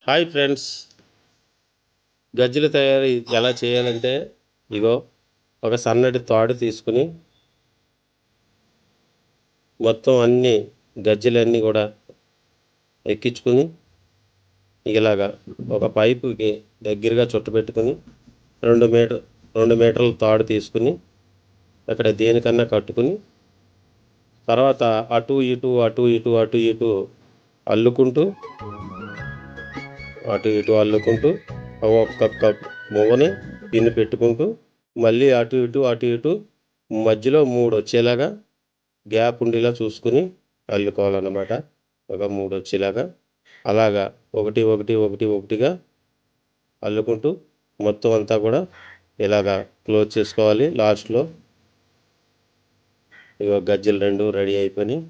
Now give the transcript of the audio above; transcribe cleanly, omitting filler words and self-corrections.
Hi friends, గజ్జల తయారీ ఎలా చేయాలంటే ఇగో ఒక సన్నటి తాడు తీసుకుని మొత్తం అన్ని గజ్జలన్నీ కూడా ఎక్కించుకుని ఇలాగా ఒక పైపుకి దగ్గరగా చుట్టబెట్టుకుని 2 మీటర్ల తాడు తీసుకుని అక్కడ దేనికన్నా కట్టుకుని తర్వాత అటు ఇటు అటు ఇటు అటు ఇటు అల్లుకుంటూ అటు ఇటు అల్లుకుంటూ ఒక్కొక్క మువ్వని పిన్ను పెట్టుకుంటూ మళ్ళీ అటు ఇటు అటు ఇటు మధ్యలో 3 వచ్చేలాగా గ్యాప్ ఉండేలా చూసుకుని అల్లుకోవాలన్నమాట. ఒక 3 వచ్చేలాగా అలాగా ఒకటి ఒకటి ఒకటి ఒకటిగా అల్లుకుంటూ మొత్తం అంతా కూడా ఇలాగా క్లోజ్ చేసుకోవాలి. లాస్ట్లో ఇగో గజ్జలు 2 రెడీ అయిపోయినాయి.